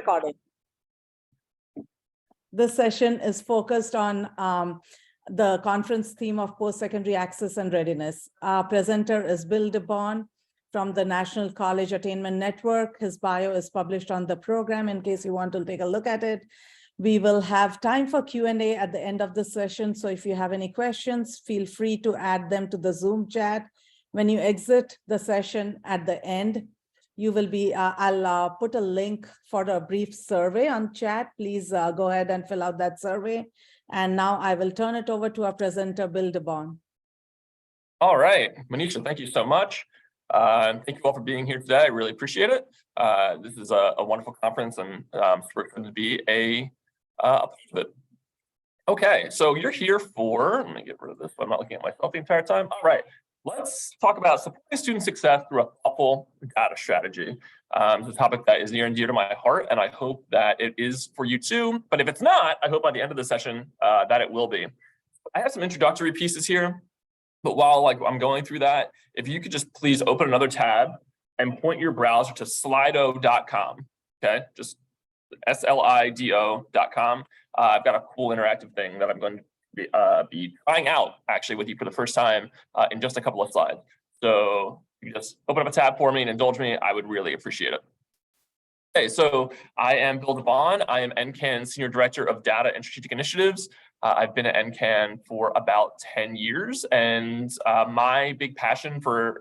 Recording. This session is focused on the conference theme of post-secondary access and readiness. Our presenter is Bill DeBon from the National College Attainment Network. His bio is published on the program in case you want to take a look at it. We will have time for Q&A at the end of the session. So if you have any questions, feel free to add them to the Zoom chat. When you exit the session at the end, you will be, I'll put a link for a brief survey on chat. Please go ahead and fill out that survey. And now I will turn it over to our presenter, Bill DeBon. All right, Manisha, thank you so much. And thank you all for being here today. I really appreciate it. This is a wonderful conference, and super excited to be a part of it. Okay, so you're here for, let me get rid of this so I'm not looking at myself the entire time. All right. Let's talk about supporting student success through a thoughtful data strategy. It's a topic that is near and dear to my heart, and I hope that it is for you too. But if it's not, I hope by the end of the session that it will be. I have some introductory pieces here, but while I'm going through that, if you could just please open another tab and point your browser to slido.com, okay? Just slido.com. I've got a cool interactive thing that I'm going to be trying out actually with you for the first time in just a couple of slides. So you just open up a tab for me and indulge me. I would really appreciate it. Okay, so I am Bill DeBon. I am NCAN's Senior Director of Data and Strategic Initiatives. I've been at NCAN for about 10 years, and my big passion for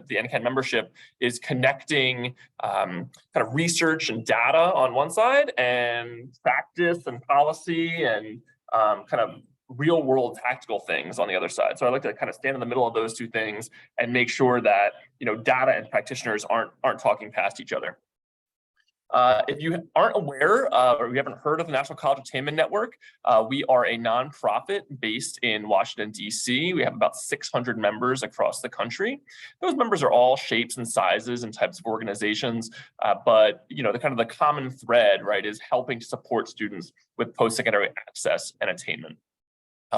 the NCAN membership is connecting kind of research and data on one side and practice and policy and kind of real world tactical things on the other side. So I like to kind of stand in the middle of those two things and make sure that data and practitioners aren't talking past each other. If you aren't aware or you haven't heard of the National College Attainment Network, we are a nonprofit based in Washington, D.C. We have about 600 members across the country. Those members are all shapes and sizes and types of organizations, but the common thread, right, is helping to support students with post-secondary access and attainment.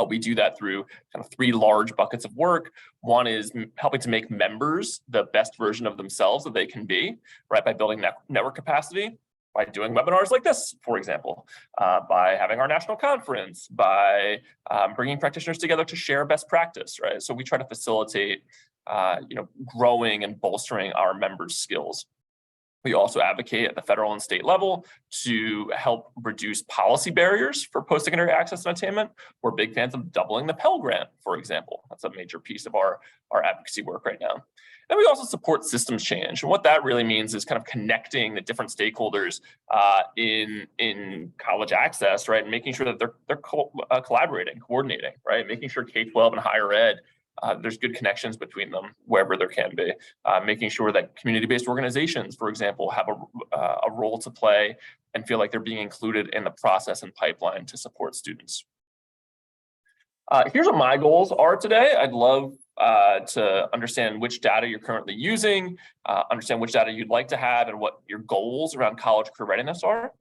We do that through kind of three large buckets of work. One is helping to make members the best version of themselves that they can be, right, by building network capacity, by doing webinars like this, for example, by having our national conference, by bringing practitioners together to share best practice, right? So we try to facilitate, growing and bolstering our members' skills. We also advocate at the federal and state level to help reduce policy barriers for post-secondary access and attainment. We're big fans of doubling the Pell Grant, for example. That's a major piece of our advocacy work right now. And we also support systems change. And what that really means is kind of connecting the different stakeholders in college access, right? And making sure that they're collaborating, coordinating, right? Making sure K-12 and higher ed there's good connections between them wherever there can be. Making sure that community-based organizations, for example, have a role to play and feel like they're being included in the process and pipeline to support students. Here's what my goals are today. I'd love to understand which data you're currently using, understand which data you'd like to have and what your goals around college career readiness are.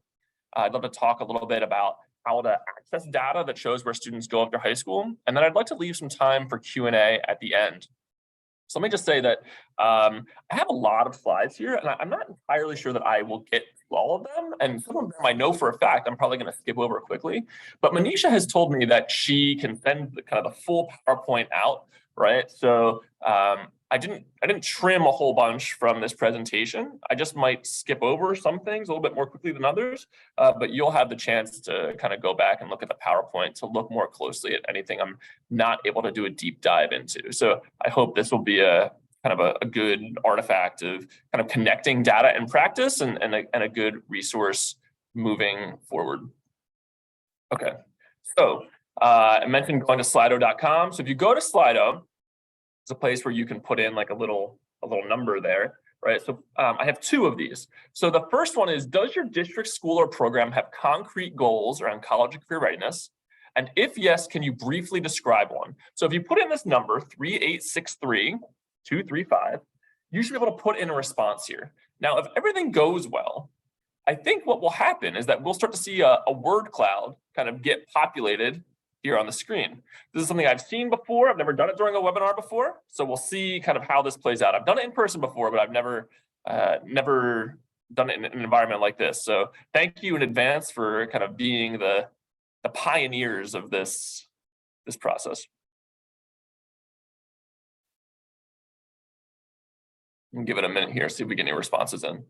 I'd love to talk a little bit about how to access data that shows where students go after high school. And then I'd like to leave some time for Q&A at the end. So let me just say that I have a lot of slides here, and I'm not entirely sure that I will get through all of them. And some of them I know for a fact I'm probably going to skip over quickly. But Manisha has told me that she can send the full PowerPoint out, right? So I didn't trim a whole bunch from this presentation. I just might skip over some things a little bit more quickly than others, but you'll have the chance to kind of go back and look at the PowerPoint to look more closely at anything I'm not able to do a deep dive into. So I hope this will be a kind of a good artifact of kind of connecting data and practice and a good resource moving forward. Okay, so I mentioned going to slido.com. So if you go to Slido, it's a place where you can put in a little number there, right? So I have two of these. So the first one is, does your district, school, or program have concrete goals around college and career readiness? And if yes, can you briefly describe one? So if you put in this number, 3863235, you should be able to put in a response here. Now, if everything goes well, I think what will happen is that we'll start to see a word cloud kind of get populated here on the screen. This is something I've seen before. I've never done it during a webinar before. So we'll see kind of how this plays out. I've done it in person before, but I've never done it in an environment like this. So thank you in advance for kind of being the pioneers of this process. And give it a minute here, see if we get any responses in.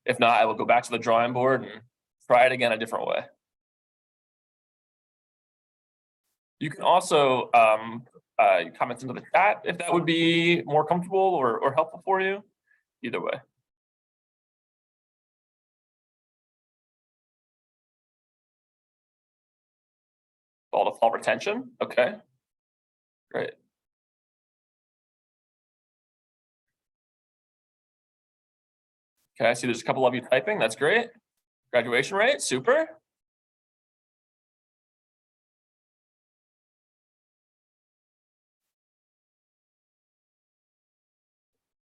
If not, I will go back to the drawing board and try it again a different way. You can also comment into the chat if that would be more comfortable or helpful for you. Either way. All the fall retention. Okay. Great. Okay, I see there's a couple of you typing. That's great. Graduation rate, super.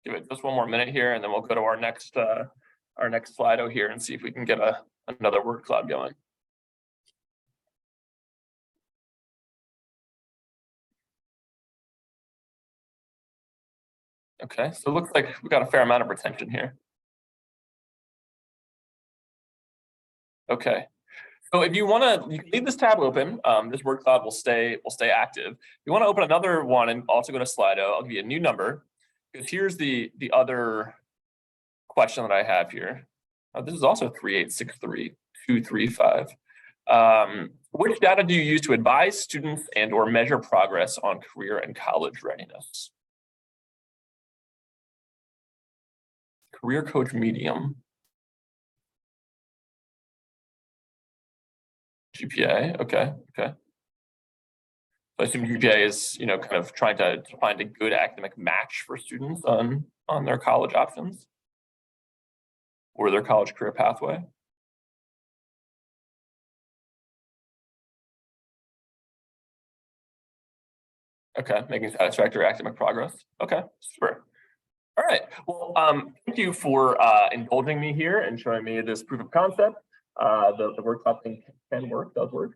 Give it just one more minute here, and then we'll go to our next Slido here and see if we can get another word cloud going. Okay, so it looks like we've got a fair amount of retention here. Okay, so if you want to, you can leave this tab open. This word cloud will stay active. If you want to open another one and also go to Slido, I'll give you a new number, because here's the other question that I have here. This is also 3863235. Which data do you use to advise students and or measure progress on career and college readiness? Career Coach Medium. GPA, okay. So I assume GPA is, kind of trying to find a good academic match for students on their college options or their college career pathway. Okay, making satisfactory academic progress. Okay, super. All right, well, thank you for indulging me here and showing me this proof of concept. The word cloud thing does work.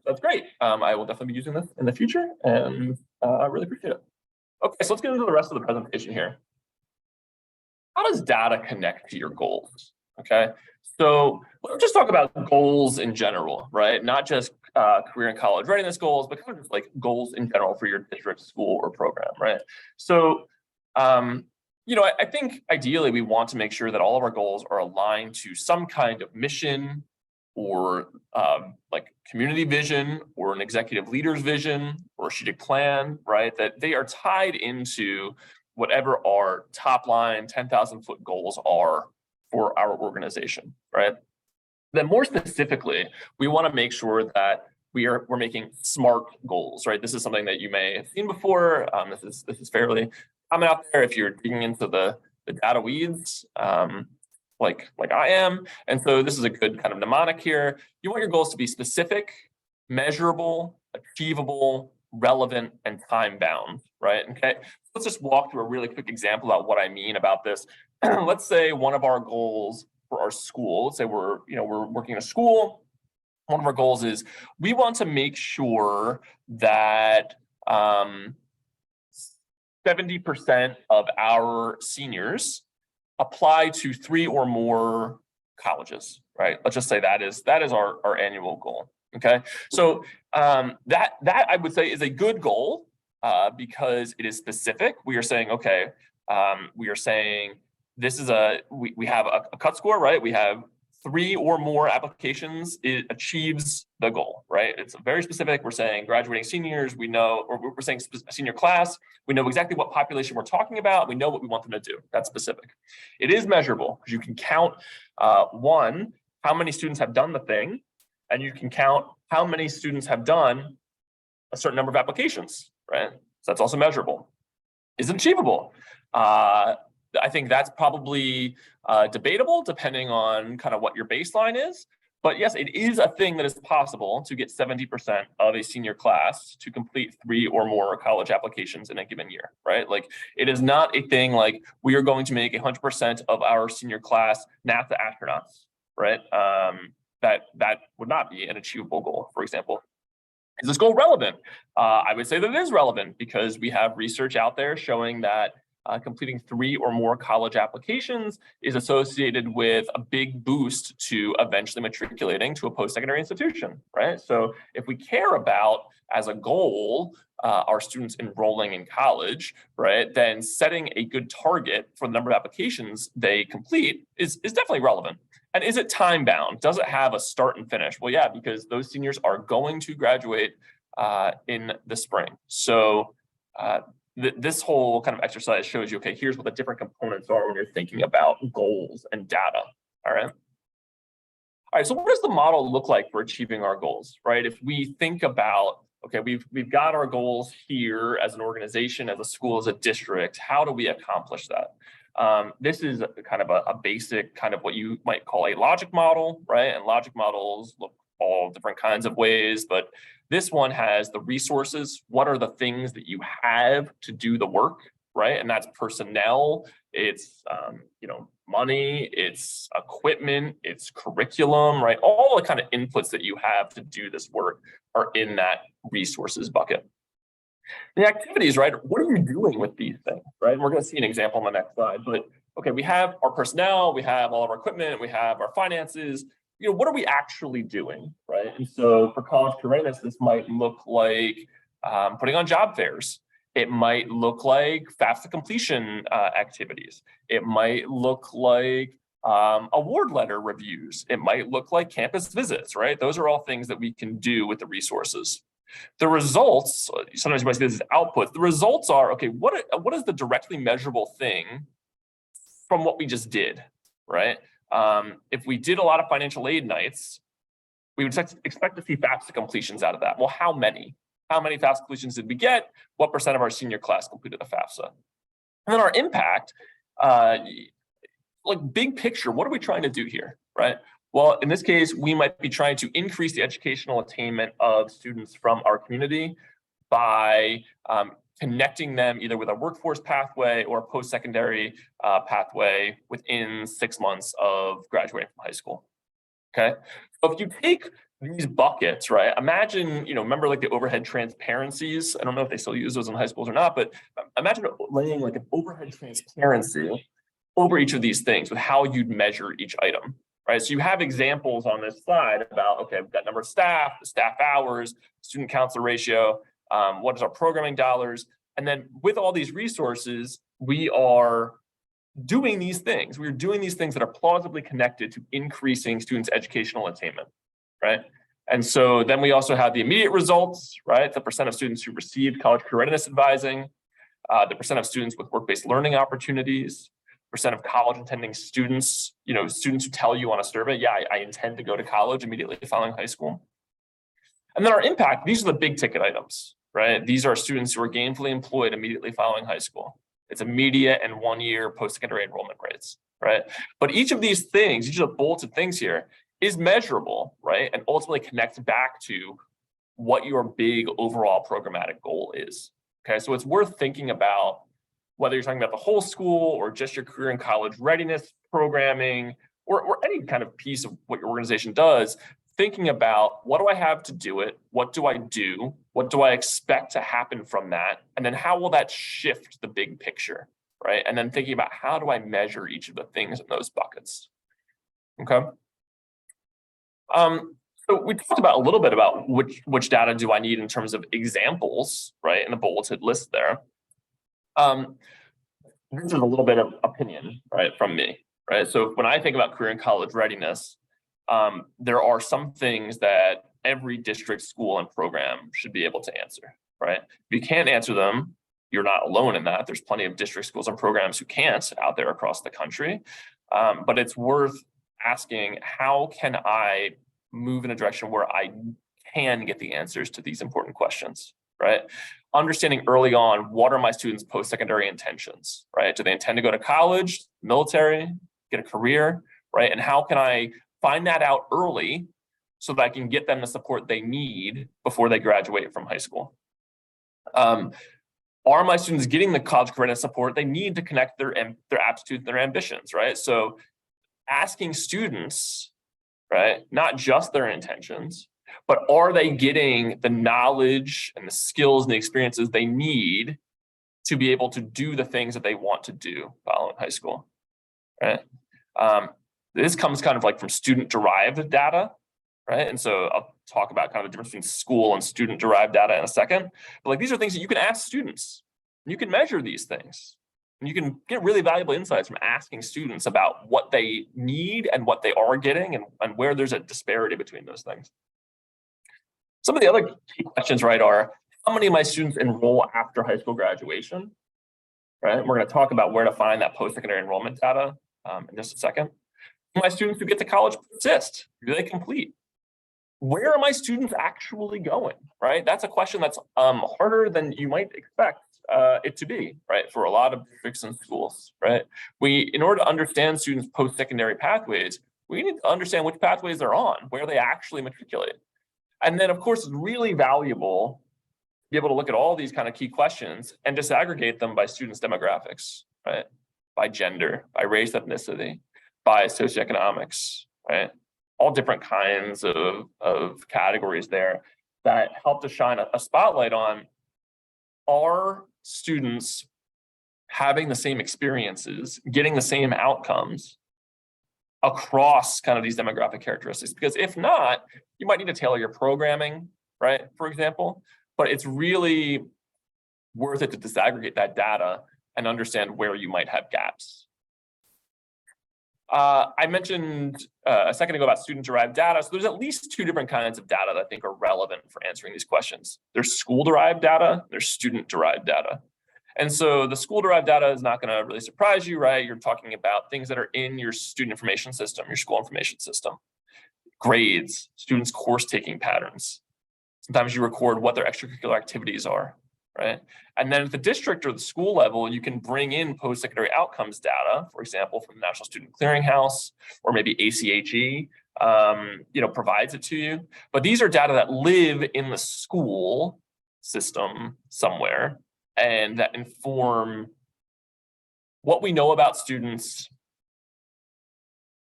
That's great. I will definitely be using this in the future, and I really appreciate it. Okay, so let's get into the rest of the presentation here. How does data connect to your goals? Okay, so let's just talk about goals in general, right? Not just career and college readiness goals, but kind of just like goals in general for your district, school, or program, right? So, I think ideally we want to make sure that all of our goals are aligned to some kind of mission or like community vision or an executive leader's vision or a strategic plan, right? That they are tied into whatever our top line 10,000-foot goals are for our organization, right? Then more specifically, we want to make sure that we're making SMART goals, right? This is something that you may have seen before. This is fairly common out there if you're digging into the data weeds. Like I am. And so this is a good kind of mnemonic here. You want your goals to be specific, measurable, achievable, relevant, and time-bound, right? Okay, let's just walk through a really quick example about what I mean about this. Let's say one of our goals for our school, let's say we're working in a school. One of our goals is we want to make sure that 70% of our seniors apply to 3 or more colleges, right? Let's just say that is our annual goal. Okay, so that I would say is a good goal because it is specific. We are saying, okay, we are saying this is we have a cut score, right? We have 3 or more applications, it achieves the goal, right? It's very specific. We're saying graduating seniors, we know, or we're saying senior class, we know exactly what population we're talking about. We know what we want them to do. That's specific. It is measurable because you can count, one, how many students have done the thing, and you can count how many students have done a certain number of applications, right? So that's also measurable. Is it achievable? I think that's probably debatable depending on kind of what your baseline is. But yes, it is a thing that is possible to get 70% of a senior class to complete 3 or more college applications in a given year, right? Like it is not a thing like we are going to make 100% of our senior class NASA astronauts, right? That would not be an achievable goal, for example. Is this goal relevant? I would say that it is relevant because we have research out there showing that completing 3 or more college applications is associated with a big boost to eventually matriculating to a post-secondary institution, right? So if we care about, as a goal, our students enrolling in college, right, then setting a good target for the number of applications they complete is definitely relevant. And is it time bound? Does it have a start and finish? Well, yeah, because those seniors are going to graduate in the spring. So this whole kind of exercise shows you, okay, here's what the different components are when you're thinking about goals and data, all right? All right, so what does the model look like for achieving our goals, right? If we think about, okay, we've got our goals here as an organization, as a school, as a district, how do we accomplish that? This is kind of a basic kind of what you might call a logic model, right? And logic models look all different kinds of ways, but this one has the resources. What are the things that you have to do the work, right? And that's personnel, it's money, it's equipment, it's curriculum, right? All the kind of inputs that you have to do this work are in that resources bucket. The activities, right? What are you doing with these things, right? And we're going to see an example on the next slide, but okay, we have our personnel, we have all of our equipment, we have our finances. What are we actually doing, right? And so for college career readiness, this might look like putting on job fairs. It might look like FAFSA completion activities. It might look like award letter reviews. It might look like campus visits, right? Those are all things that we can do with the resources. The results, sometimes you might see this as outputs. The results are, okay, what is the directly measurable thing from what we just did, right? If we did a lot of financial aid nights, we would expect to see FAFSA completions out of that. Well, how many? How many FAFSA completions did we get? What % of our senior class completed the FAFSA? And then our impact, like big picture, what are we trying to do here, right? Well, in this case, we might be trying to increase the educational attainment of students from our community by connecting them either with a workforce pathway or a post-secondary pathway within 6 months of graduating from high school, okay? So if you take these buckets, right, imagine, remember like the overhead transparencies? I don't know if they still use those in high schools or not, but imagine laying like an overhead transparency over each of these things with how you'd measure each item, right? So you have examples on this slide about, okay, we've got number of staff, the staff hours, student counselor ratio, what is our programming dollars? And then with all these resources, we are doing these things. We're doing these things that are plausibly connected to increasing students' educational attainment, right? And so then we also have the immediate results, right? The % of students who received college career readiness advising, the % of students with work-based learning opportunities, % of college attending students, students who tell you on a survey, yeah, I intend to go to college immediately following high school. And then our impact, these are the big ticket items, right? These are students who are gainfully employed immediately following high school. It's immediate and 1-year post-secondary enrollment rates, right? But each of these things, each of the bulleted things here is measurable, right? And ultimately connects back to what your big overall programmatic goal is, okay? So it's worth thinking about whether you're talking about the whole school or just your career and college readiness programming or any kind of piece of what your organization does, thinking about what do I have to do it? What do I do? What do I expect to happen from that? And then how will that shift the big picture, right? And then thinking about how do I measure each of the things in those buckets, okay? So we talked about a little bit about which data do I need in terms of examples, right? In the bulleted list there. This is a little bit of opinion, right, from me, right? So when I think about career and college readiness, there are some things that every district, school, and program should be able to answer, right? If you can't answer them, you're not alone in that. There's plenty of district, schools, and programs who can't out there across the country. But it's worth asking, how can I move in a direction where I can get the answers to these important questions, right? Understanding early on, what are my students' post-secondary intentions, right? Do they intend to go to college, military, get a career, right? And how can I find that out early so that I can get them the support they need before they graduate from high school? Are my students getting the college career readiness support they need to connect their aptitudes and their ambitions, right? So asking students, right, not just their intentions, but are they getting the knowledge and the skills and the experiences they need to be able to do the things that they want to do following high school, right? This comes kind of like from student-derived data, right? And so I'll talk about kind of the difference between school and student-derived data in a second. But like these are things that you can ask students. You can measure these things. And you can get really valuable insights from asking students about what they need and what they are getting and where there's a disparity between those things. Some of the other key questions, right, are how many of my students enroll after high school graduation, right? We're going to talk about where to find that post-secondary enrollment data in just a second. My students who get to college persist? Do they complete? Where are my students actually going, right? That's a question that's harder than you might expect it to be, right? For a lot of districts and schools, right? In order to understand students' post-secondary pathways, we need to understand which pathways they're on, where they actually matriculate. And then of course, it's really valuable to be able to look at all these kind of key questions and disaggregate them by students' demographics, right? By gender, by race, ethnicity, by socioeconomics, right? All different kinds of categories there that help to shine a spotlight on, are students having the same experiences, getting the same outcomes across kind of these demographic characteristics? Because if not, you might need to tailor your programming, right? For example, but it's really worth it to disaggregate that data and understand where you might have gaps. I mentioned a second ago about student-derived data. So there's at least two different kinds of data that I think are relevant for answering these questions. There's school-derived data, there's student-derived data. And so the school-derived data is not going to really surprise you, right? You're talking about things that are in your student information system, your school information system. Grades, students' course-taking patterns. Sometimes you record what their extracurricular activities are, right? And then at the district or the school level, you can bring in post-secondary outcomes data, for example, from the National Student Clearinghouse, or maybe ACHE, provides it to you. But these are data that live in the school system somewhere and that inform what we know about students,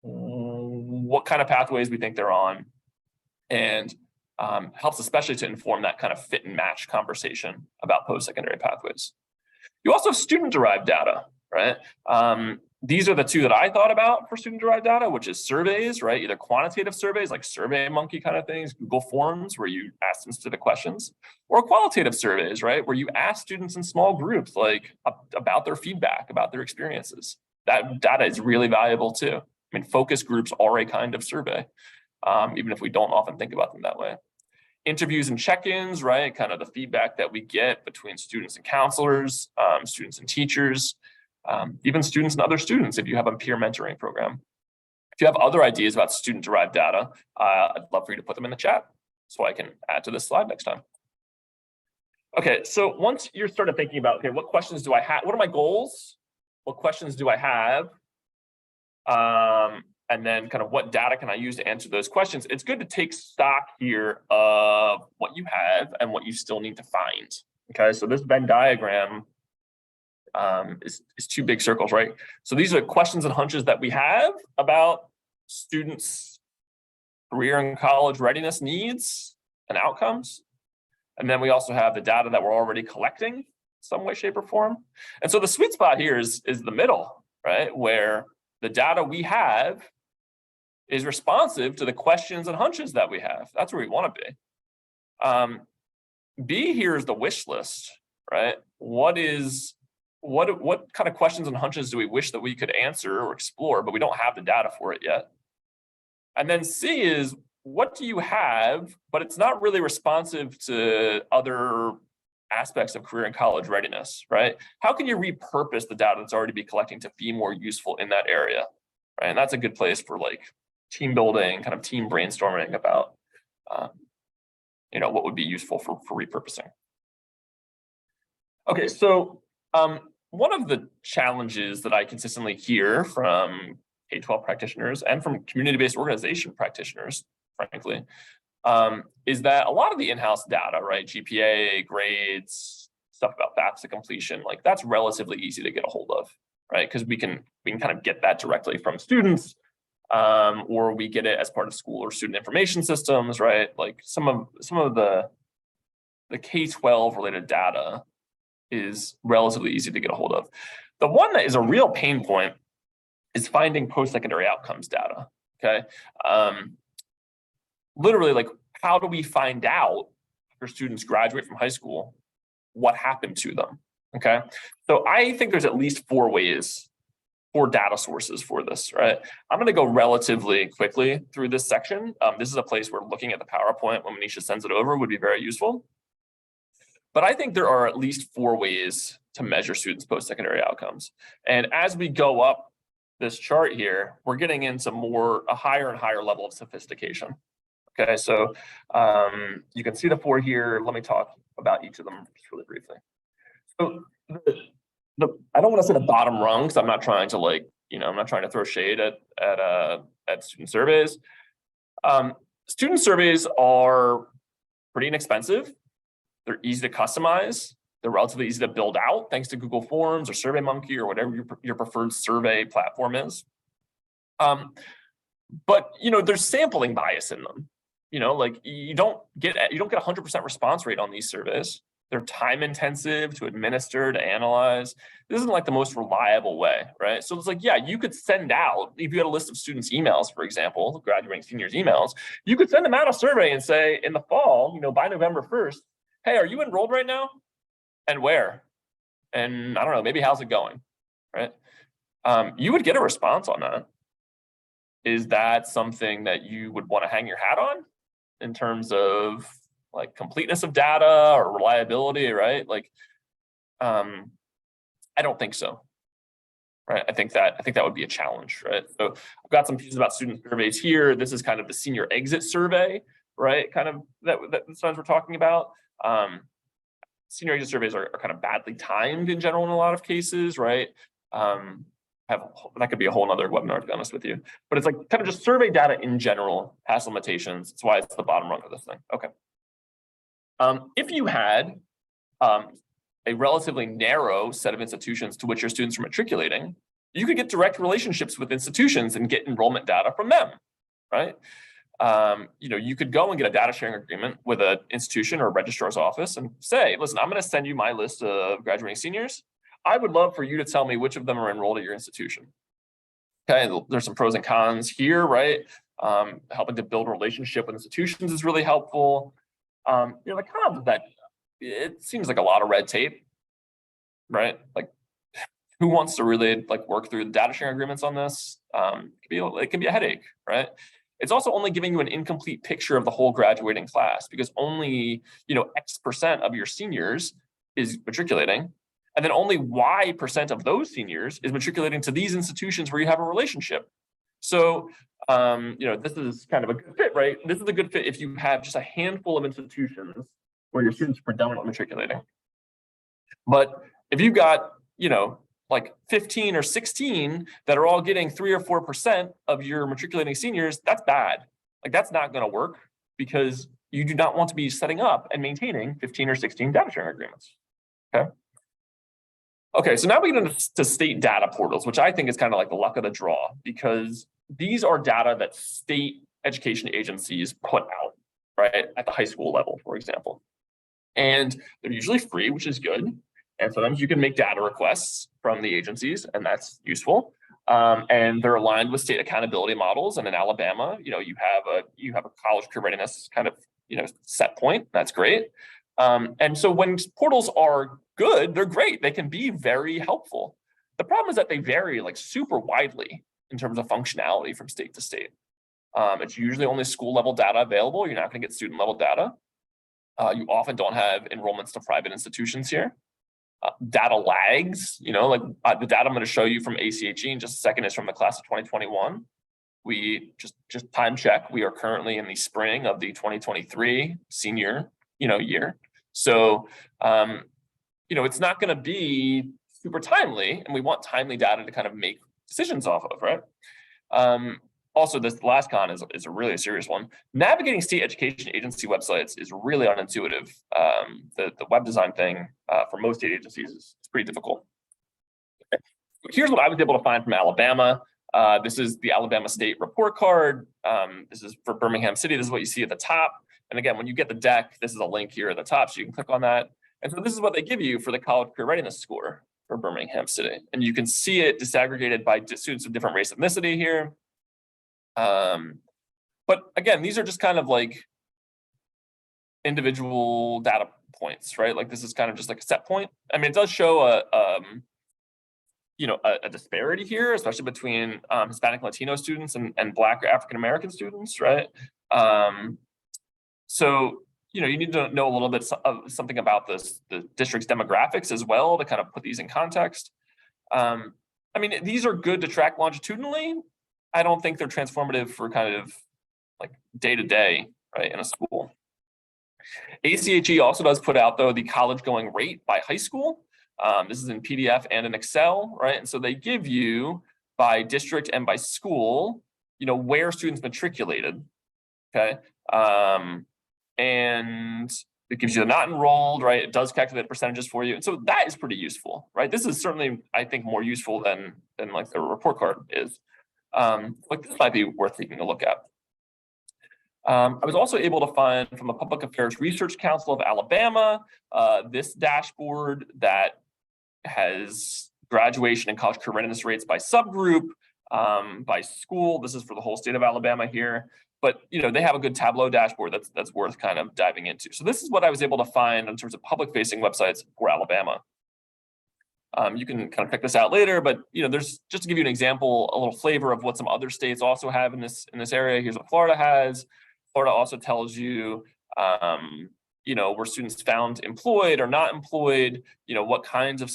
what kind of pathways we think they're on, and helps especially to inform that kind of fit and match conversation about post-secondary pathways. You also have student-derived data, right? These are the two that I thought about for student-derived data, which is surveys, right? Either quantitative surveys like SurveyMonkey kind of things, Google Forms where you ask them specific questions, or qualitative surveys, right? Where you ask students in small groups like about their feedback, about their experiences. That data is really valuable too. I mean, focus groups are a kind of survey, even if we don't often think about them that way. Interviews and check-ins, right? Kind of the feedback that we get between students and counselors, students and teachers, even students and other students if you have a peer mentoring program. If you have other ideas about student-derived data, I'd love for you to put them in the chat so I can add to this slide next time. Okay, so once you're started thinking about, okay, what questions do I have? What are my goals? What questions do I have? And then kind of what data can I use to answer those questions? It's good to take stock here of what you have and what you still need to find. Okay, so this Venn diagram is two big circles, right? So these are questions and hunches that we have about students' career and college readiness needs and outcomes. And then we also have the data that we're already collecting some way, shape, or form. And so the sweet spot here is the middle, right? Where the data we have is responsive to the questions and hunches that we have. That's where we want to be. B here is the wish list, right? What kind of questions and hunches do we wish that we could answer or explore, but we don't have the data for it yet? And then C is, what do you have, but it's not really responsive to other aspects of career and college readiness, right? How can you repurpose the data that's already been collecting to be more useful in that area, right? And that's a good place for like team building, kind of team brainstorming about, what would be useful for repurposing. Okay, so one of the challenges that I consistently hear from K-12 practitioners and from community-based organization practitioners, frankly, is that a lot of the in-house data, right, GPA, grades, stuff about FAFSA completion, like that's relatively easy to get a hold of, right? Because we can kind of get that directly from students, or we get it as part of school or student information systems, right? Like some of the K-12 related data is relatively easy to get a hold of. The one that is a real pain point is finding post-secondary outcomes data, okay? Literally, like, how do we find out after students graduate from high school what happened to them, okay? So I think there's at least 4 ways, 4 data sources for this, right? I'm gonna go relatively quickly through this section. This is a place where looking at the PowerPoint when Manisha sends it over would be very useful. But I think there are at least 4 ways to measure students' post-secondary outcomes. And as we go up this chart here, we're getting into a higher and higher level of sophistication. Okay, so you can see the 4 here. Let me talk about each of them just really briefly. So I don't want to say the bottom rung because I'm not trying to I'm not trying to throw shade at student surveys. Student surveys are pretty inexpensive. They're easy to customize. They're relatively easy to build out thanks to Google Forms or SurveyMonkey or whatever your preferred survey platform is. But there's sampling bias in them. Like you don't get 100% response rate on these surveys. They're time intensive to administer, to analyze. This isn't like the most reliable way, right? So it's like, yeah, you could send out, if you had a list of students' emails, for example, graduating seniors' emails, you could send them out a survey and say in the fall, by November 1st, hey, are you enrolled right now? And where? And I don't know, maybe how's it going, right? You would get a response on that. Is that something that you would want to hang your hat on in terms of like completeness of data or reliability, right? Like, I don't think so, right? I think that would be a challenge, right? So I've got some pieces about student surveys here. This is kind of the senior exit survey, right? Kind of that sometimes we're talking about. Senior exit surveys are kind of badly timed in general in a lot of cases, right? That could be a whole nother webinar, to be honest with you. But it's like kind of just survey data in general has limitations. That's why it's the bottom rung of this thing. Okay. If you had a relatively narrow set of institutions to which your students are matriculating, you could get direct relationships with institutions and get enrollment data from them, right? You could go and get a data sharing agreement with an institution or a registrar's office and say, listen, I'm going to send you my list of graduating seniors. I would love for you to tell me which of them are enrolled at your institution. Okay, there's some pros and cons here, right? Helping to build a relationship with institutions is really helpful. The cons of that, it seems like a lot of red tape, right? Like, who wants to really work through the data sharing agreements on this? It can be a headache, right? It's also only giving you an incomplete picture of the whole graduating class because only X% of your seniors is matriculating. And then only Y% of those seniors is matriculating to these institutions where you have a relationship. So, this is kind of a good fit, right? This is a good fit if you have just a handful of institutions where your students are predominantly matriculating. But if you've got, like 15 or 16 that are all getting 3 or 4% of your matriculating seniors, that's bad. Like, that's not going to work because you do not want to be setting up and maintaining 15 or 16 data sharing agreements. Okay, so now we get into state data portals, which I think is kind of like the luck of the draw because these are data that state education agencies put out, right, at the high school level, for example. And they're usually free, which is good. And sometimes you can make data requests from the agencies, and that's useful. And they're aligned with state accountability models. And in Alabama, you have a college career readiness kind of set point. That's great. And so when portals are good, they're great. They can be very helpful. The problem is that they vary super widely in terms of functionality from state to state. It's usually only school level data available. You're not going to get student level data. You often don't have enrollments to private institutions here. Data lags, the data I'm going to show you from ACHE in just a second is from the class of 2021. We just time check. We are currently in the spring of the 2023 senior, year. So, it's not going to be super timely, and we want timely data to kind of make decisions off of, right? Also, this last con is a really serious one. Navigating state education agency websites is really unintuitive. The web design thing for most state agencies is pretty difficult. Okay. Here's what I was able to find from Alabama. This is the Alabama State report card. This is for Birmingham City. This is what you see at the top. And again, when you get the deck, this is a link here at the top, so you can click on that. And so this is what they give you for the college career readiness score for Birmingham City. And you can see it disaggregated by students of different race ethnicity here. But again, these are just kind of like individual data points, right? Like this is kind of just like a set point. I mean, it does show a disparity here, especially between Hispanic Latino students and Black or African American students, right? So, you need to know a little bit of something about the district's demographics as well to kind of put these in context. I mean, these are good to track longitudinally. I don't think they're transformative for kind of like day to day, right, in a school. ACHE also does put out, though, the college going rate by high school. This is in PDF and in Excel, right? And so they give you by district and by school, where students matriculated, okay? And it gives you the not enrolled, right? It does calculate percentages for you. And so that is pretty useful, right? This is certainly, I think, more useful than like the report card is. Like this might be worth taking a look at. I was also able to find from the Public Affairs Research Council of Alabama, this dashboard that has graduation and college career readiness rates by subgroup, by school. This is for the whole state of Alabama here. But they have a good Tableau dashboard that's worth kind of diving into. So this is what I was able to find in terms of public-facing websites for Alabama. You can kind of check this out later, but there's, just to give you an example, a little flavor of what some other states also have in this area. Here's what Florida has. Florida also tells you, were students found employed or not employed, what kinds of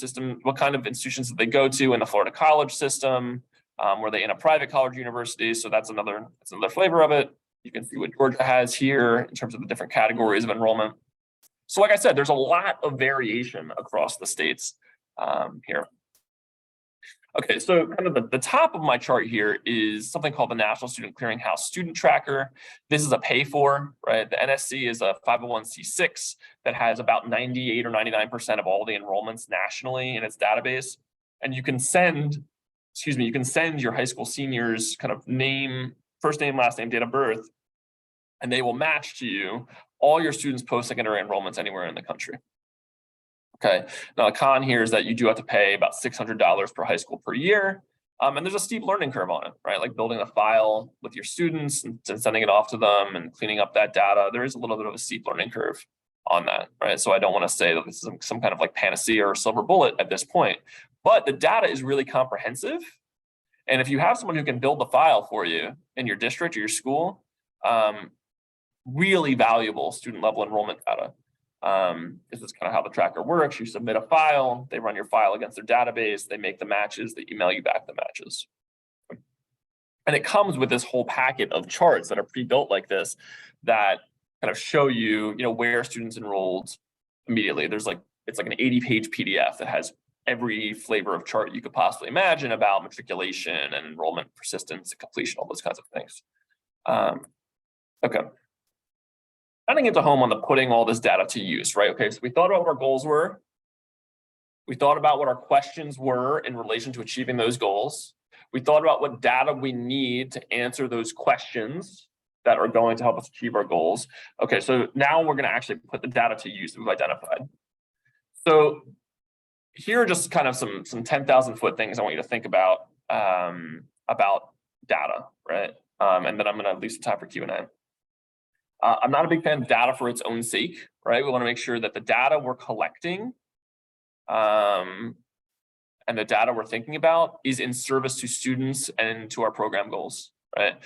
institutions that they go to in the Florida college system, were they in a private college university? So that's another flavor of it. You can see what Georgia has here in terms of the different categories of enrollment. So like I said, there's a lot of variation across the states here. Okay, so kind of the top of my chart here is something called the National Student Clearinghouse Student Tracker. This is a pay for, right? The NSC is a 501c6 that has about 98 or 99% of all the enrollments nationally in its database. And you can send your high school seniors kind of name, first name, last name, date of birth, and they will match to you all your students' post-secondary enrollments anywhere in the country. Okay, now the con here is that you do have to pay about $600 per high school per year. And there's a steep learning curve on it, right? Like building a file with your students and sending it off to them and cleaning up that data. There is a little bit of a steep learning curve on that, right? So I don't want to say that this is some kind of like panacea or silver bullet at this point, but the data is really comprehensive. And if you have someone who can build the file for you in your district or your school, really valuable student level enrollment data. This is kind of how the tracker works. You submit a file, they run your file against their database, they make the matches, they email you back the matches. And it comes with this whole packet of charts that are pre-built like this that kind of show you, where students enrolled immediately. It's like an 80-page PDF that has every flavor of chart you could possibly imagine about matriculation and enrollment, persistence, and completion, all those kinds of things. Okay. Getting into home on the putting all this data to use, right? Okay, so we thought about what our goals were. We thought about what our questions were in relation to achieving those goals. We thought about what data we need to answer those questions that are going to help us achieve our goals. Okay, so now we're going to actually put the data to use that we've identified. So here are just kind of some 10,000-foot things I want you to think about data, right? And then I'm going to leave some time for Q&A. I'm not a big fan of data for its own sake, right? We want to make sure that the data we're collecting and the data we're thinking about is in service to students and to our program goals, right?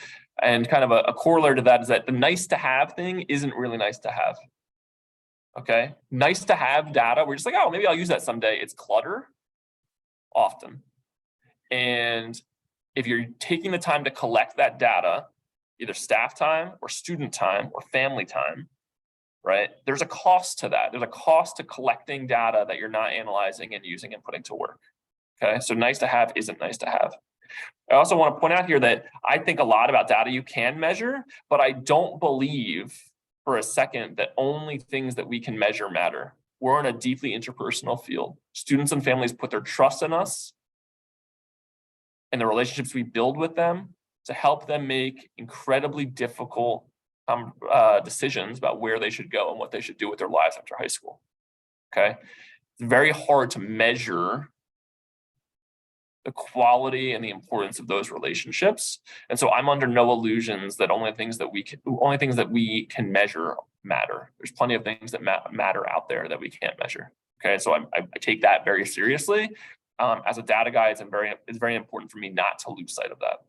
And kind of a corollary to that is that the nice to have thing isn't really nice to have, okay? Nice to have data, we're just like, oh, maybe I'll use that someday. It's clutter often. And if you're taking the time to collect that data, either staff time or student time or family time, right? There's a cost to that. There's a cost to collecting data that you're not analyzing and using and putting to work, okay? So nice to have isn't nice to have. I also want to point out here that I think a lot about data you can measure, but I don't believe for a second that only things that we can measure matter. We're in a deeply interpersonal field. Students and families put their trust in us and the relationships we build with them to help them make incredibly difficult decisions about where they should go and what they should do with their lives after high school. okay? It's very hard to measure the quality and the importance of those relationships. And so I'm under no illusions that only things that we can measure matter. There's plenty of things that matter out there that we can't measure. Okay, so I take that very seriously. As a data guy, it's very important for me not to lose sight of that.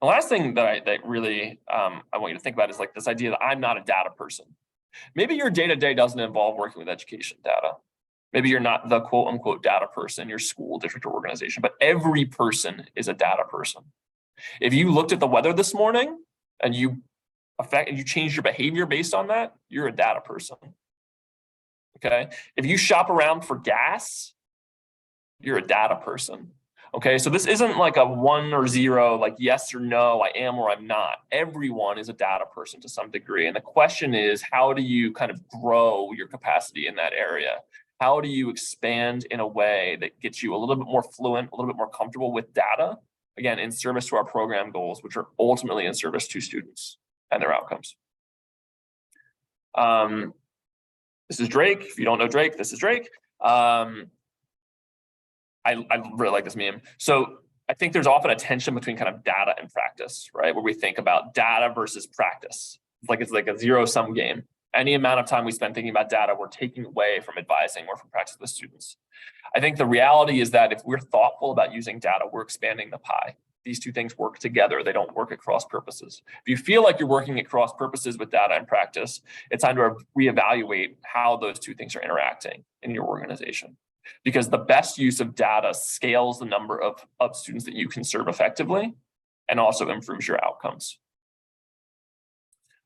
The last thing that really I want you to think about is like this idea that I'm not a data person. Maybe your day-to-day doesn't involve working with education data. Maybe you're not the quote unquote data person in your school, district, or organization, but every person is a data person. If you looked at the weather this morning and you changed your behavior based on that, you're a data person. Okay. If you shop around for gas, you're a data person. Okay. So this isn't like a 1 or 0, like yes or no, I am or I'm not. Everyone is a data person to some degree. And the question is, how do you kind of grow your capacity in that area? How do you expand in a way that gets you a little bit more fluent, a little bit more comfortable with data, again, in service to our program goals, which are ultimately in service to students and their outcomes. This is Drake. If you don't know Drake, this is Drake. I really like this meme. So I think there's often a tension between kind of data and practice, right? Where we think about data versus practice. It's like a zero-sum game. Any amount of time we spend thinking about data, we're taking away from advising or from practice with students. I think the reality is that if we're thoughtful about using data, we're expanding the pie. These two things work together. They don't work at cross purposes. If you feel like you're working at cross purposes with data and practice, it's time to reevaluate how those two things are interacting in your organization. Because the best use of data scales the number of students that you can serve effectively and also improves your outcomes.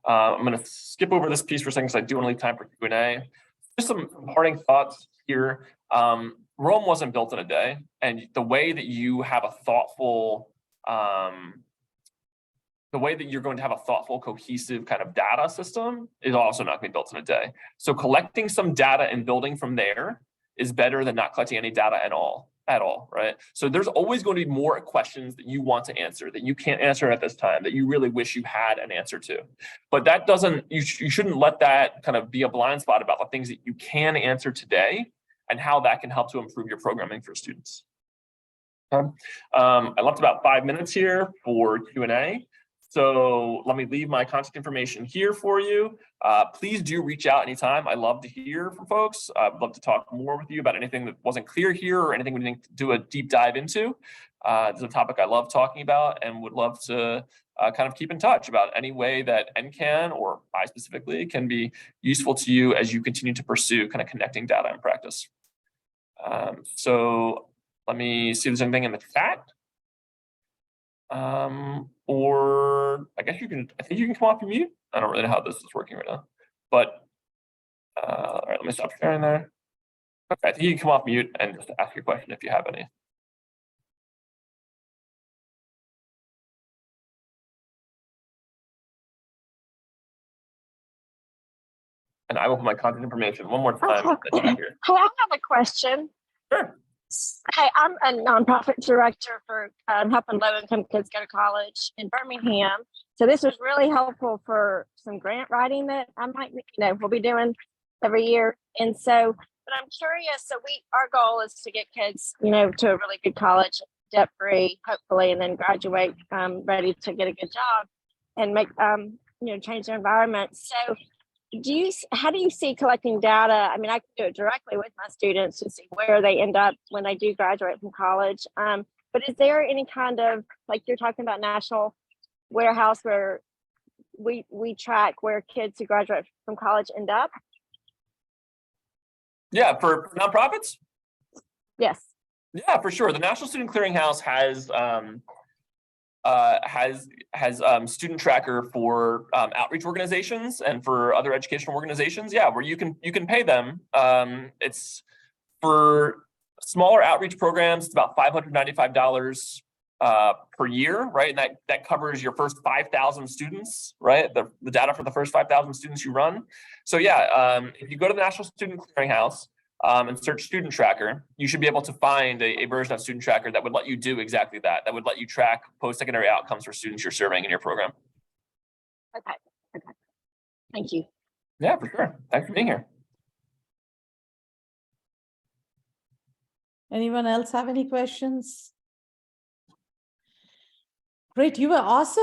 I'm going to skip over this piece for a second because I do want to leave time for Q&A. Just some parting thoughts here. Rome wasn't built in a day, and the way that you have a thoughtful, cohesive kind of data system is also not going to be built in a day. So collecting some data and building from there is better than not collecting any data at all, right? So there's always going to be more questions that you want to answer that you can't answer at this time, that you really wish you had an answer to. But that doesn't, you shouldn't let that kind of be a blind spot about the things that you can answer today and how that can help to improve your programming for students. Okay. I left about 5 minutes here for Q&A. So let me leave my contact information here for you. Please do reach out anytime. I love to hear from folks. I'd love to talk more with you about anything that wasn't clear here or anything we didn't do a deep dive into. It's a topic I love talking about and would love to kind of keep in touch about any way that NCAN or I specifically can be useful to you as you continue to pursue kind of connecting data and practice. So let me see if there's anything in the chat. Or I guess I think you can come off your mute. I don't really know how this is working right now, but all right, let me stop sharing there. Okay, I think you can come off mute and just ask your question if you have any. And I will put my contact information one more time. Hey, I have a question. Sure. Hey, I'm a nonprofit director for helping low-income kids go to college in Birmingham. So this was really helpful for some grant writing that I might, we'll be doing every year. And so, but I'm curious. So our goal is to get kids, to a really good college, debt-free, hopefully, and then graduate ready to get a good job and make, change their environment. So how do you see collecting data? I mean, I can do it directly with my students to see where they end up when they do graduate from college. But is there any kind of, like you're talking about, national warehouse where we track where kids who graduate from college end up? Yeah, for nonprofits? Yes. Yeah, for sure. The National Student Clearinghouse has student tracker for outreach organizations and for other educational organizations. Yeah, where you can pay them. It's for smaller outreach programs. It's about $595 per year, right? And that covers your first 5,000 students, right? The data for the first 5,000 students you run. So yeah, if you go to the National Student Clearinghouse and search Student Tracker, you should be able to find a version of Student Tracker that would let you do exactly that. That would let you track post-secondary outcomes for students you're serving in your program. Okay. Thank you. Yeah, for sure. Thanks for being here. Anyone else have any questions? Great, you were awesome.